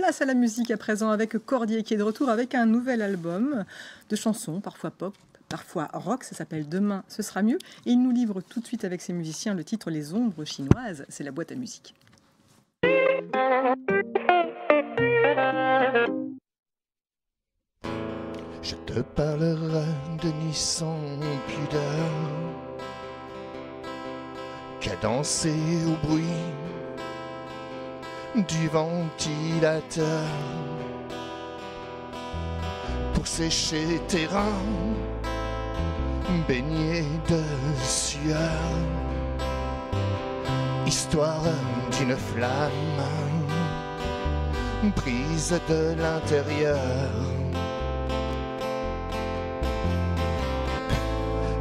Place à la musique à présent avec Cordier qui est de retour avec un nouvel album de chansons, parfois pop, parfois rock. Ça s'appelle Demain, ce sera mieux. Et il nous livre tout de suite avec ses musiciens le titre Les Ombres chinoises. C'est la boîte à musique. Je te parlerai de nuit sans pudeur, cadencé au bruit du ventilateur, pour sécher tes reins baignés de sueur, histoire d'une flamme prise de l'intérieur.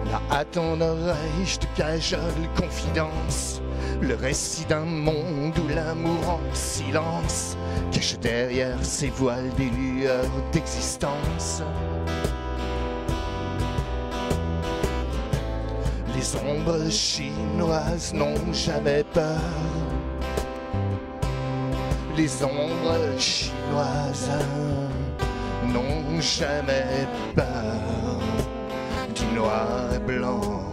Là à ton oreille je te cajole confidence, le récit d'un monde où l'amour en silence cache derrière ses voiles des lueurs d'existence. Les ombres chinoises n'ont jamais peur. Les ombres chinoises n'ont jamais peur du noir et blanc.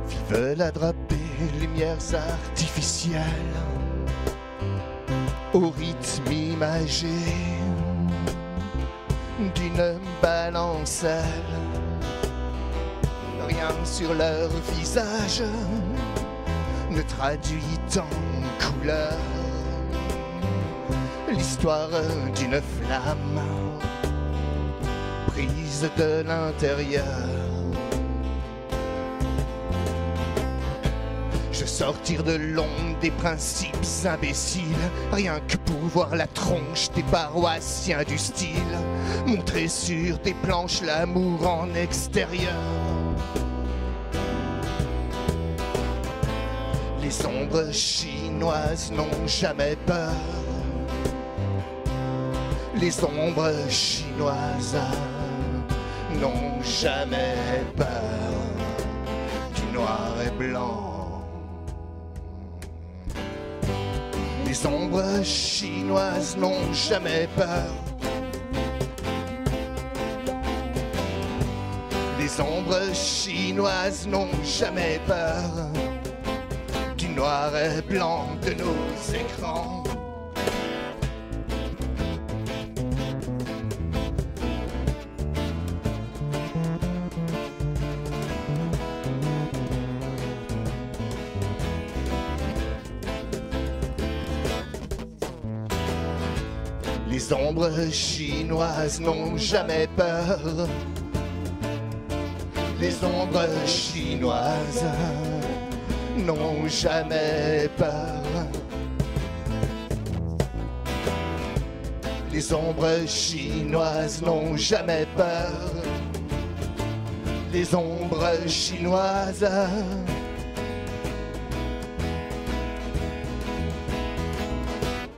Vive la drapée, lumières artificielles au rythme imagé d'une balancelle. Rien sur leur visage ne traduit en couleur l'histoire d'une flamme prise de l'intérieur. Je sortir de l'ombre des principes imbéciles, rien que pour voir la tronche des paroissiens du style, montrer sur des planches l'amour en extérieur. Les ombres chinoises n'ont jamais peur. Les ombres chinoises n'ont jamais peur du noir et blanc. Les ombres chinoises n'ont jamais peur. Les ombres chinoises n'ont jamais peur du noir et blanc de nos écrans. Les ombres chinoises n'ont jamais peur. Les ombres chinoises n'ont jamais peur. Les ombres chinoises n'ont jamais peur. Les ombres chinoises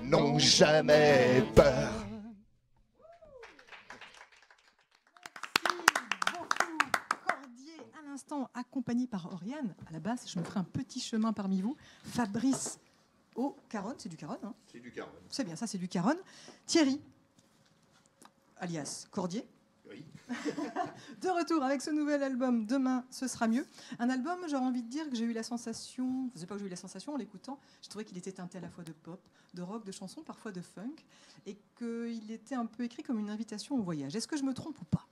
n'ont jamais peur. Accompagné par Oriane à la basse, je me ferai un petit chemin parmi vous. Fabrice au caronne, c'est du caronne, hein? C'est du caronne. C'est bien, ça c'est du caronne. Thierry, alias Cordier. Oui. De retour avec ce nouvel album Demain, ce sera mieux. Un album, j'aurais envie de dire que j'ai eu la sensation, je sais pas que j'ai eu la sensation en l'écoutant, je trouvais qu'il était teinté à la fois de pop, de rock, de chansons, parfois de funk, et qu'il était un peu écrit comme une invitation au voyage. Est-ce que je me trompe ou pas?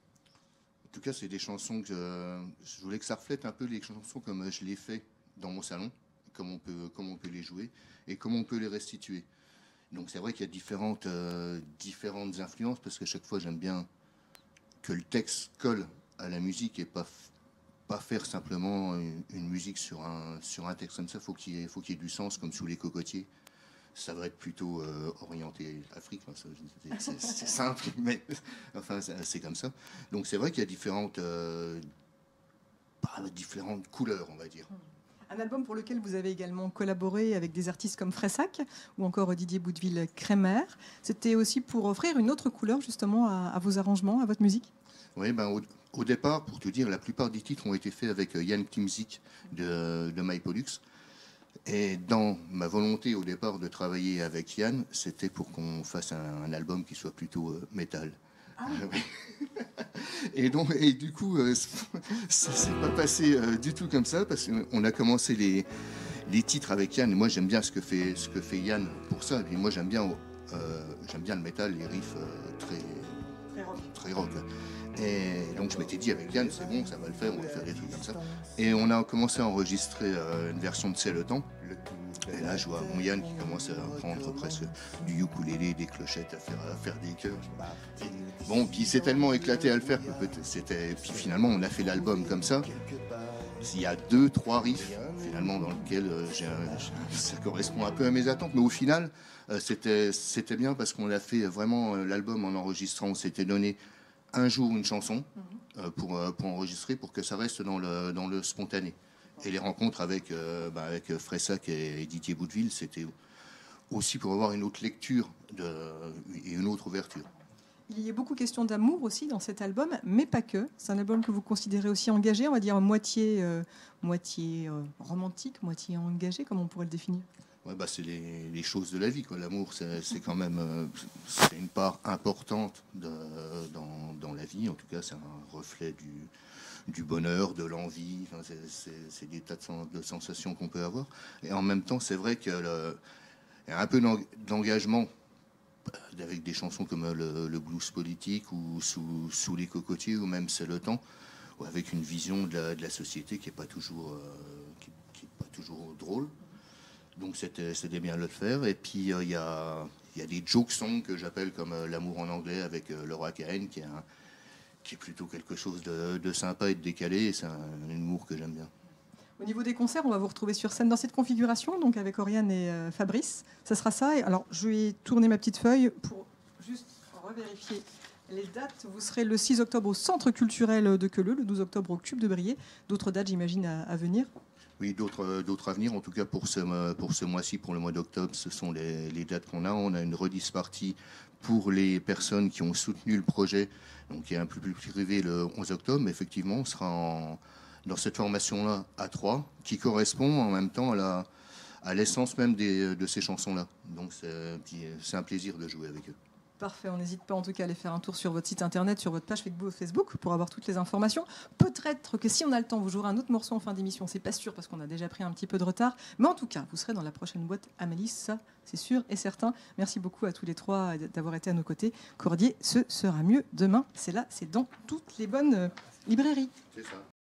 En tout cas, c'est des chansons que je voulais que ça reflète un peu les chansons comme je les fais dans mon salon, comment on peut les jouer et comment on peut les restituer. Donc c'est vrai qu'il y a différentes influences, parce qu'à chaque fois j'aime bien que le texte colle à la musique et pas faire simplement une musique sur un texte comme ça. Faut qu'il y ait du sens, comme Sous les cocotiers. Ça va être plutôt orienté Afrique, c'est simple, mais enfin c'est comme ça. Donc c'est vrai qu'il y a différentes couleurs, on va dire. Un album pour lequel vous avez également collaboré avec des artistes comme Fressac ou encore Didier Boudeville-Crémer. C'était aussi pour offrir une autre couleur justement à vos arrangements, à votre musique? Oui, ben, au départ, pour te dire, la plupart des titres ont été faits avec Yann Klimzik de MyPollux. Et dans ma volonté au départ de travailler avec Yann, c'était pour qu'on fasse un album qui soit plutôt métal. Ah oui. Et du coup, ça s'est pas passé du tout comme ça, parce qu'on a commencé les titres avec Yann. Et moi, j'aime bien ce que fait Yann pour ça. Et puis moi, j'aime bien le métal, les riffs très rock. Et donc je m'étais dit avec Yann, c'est bon, ça va le faire, on va faire des trucs comme ça. Et on a commencé à enregistrer une version de C'est le temps. Et là, je vois mon Yann qui commence à prendre presque du ukulélé, des clochettes, à faire des chœurs. Bon, puis il s'est tellement éclaté à le faire que puis finalement, on a fait l'album comme ça. Il y a 2-3 riffs finalement dans lesquels ça correspond un peu à mes attentes, mais au final, c'était bien parce qu'on a fait vraiment l'album en enregistrant. On s'était donné un jour une chanson pour enregistrer, pour que ça reste dans le spontané. Et les rencontres avec Fressac et Didier Boudeville, c'était aussi pour avoir une autre lecture et une autre ouverture. Il y a beaucoup question d'amour aussi dans cet album, mais pas que. C'est un album que vous considérez aussi engagé, on va dire moitié romantique, moitié engagé, comme on pourrait le définir. Ouais, c'est les choses de la vie, quoi. L'amour, c'est quand même c'est une part importante dans la vie. En tout cas, c'est un reflet du bonheur, de l'envie. Enfin, c'est des tas de sensations qu'on peut avoir. Et en même temps, c'est vrai qu'il y a un peu d'engagement avec des chansons comme le blues politique ou sous les cocotiers ou même C'est le temps, ou avec une vision de la société qui n'est pas toujours drôle. Donc c'était bien de le faire. Et puis il y a des joke songs que j'appelle comme L'amour en anglais avec Laura Cahen, qui est plutôt quelque chose de sympa et de décalé. Et c'est un humour que j'aime bien. Au niveau des concerts, on va vous retrouver sur scène dans cette configuration, donc avec Oriane et Fabrice. Ça sera ça. Et alors, je vais tourner ma petite feuille pour juste revérifier les dates. Vous serez le 6 octobre au Centre culturel de Queuleux, le 12 octobre au Cube de Briey. D'autres dates, j'imagine, à venir? Oui, d'autres à venir. En tout cas, pour ce mois-ci, pour le mois d'octobre, ce sont les dates qu'on a. On a une release party pour les personnes qui ont soutenu le projet, donc qui est un peu plus privé le 11 octobre. Mais effectivement, on sera dans cette formation-là à 3, qui correspond en même temps à l'essence même de ces chansons-là. Donc c'est un plaisir de jouer avec eux. Parfait, on n'hésite pas en tout cas à aller faire un tour sur votre site internet, sur votre page Facebook pour avoir toutes les informations. Peut-être que si on a le temps, vous jouerez un autre morceau en fin d'émission, c'est pas sûr parce qu'on a déjà pris un petit peu de retard, mais en tout cas, vous serez dans la prochaine boîte Amélis, ça c'est sûr et certain. Merci beaucoup à tous les trois d'avoir été à nos côtés. Cordier, ce sera mieux demain, c'est là, c'est dans toutes les bonnes librairies. C'est ça.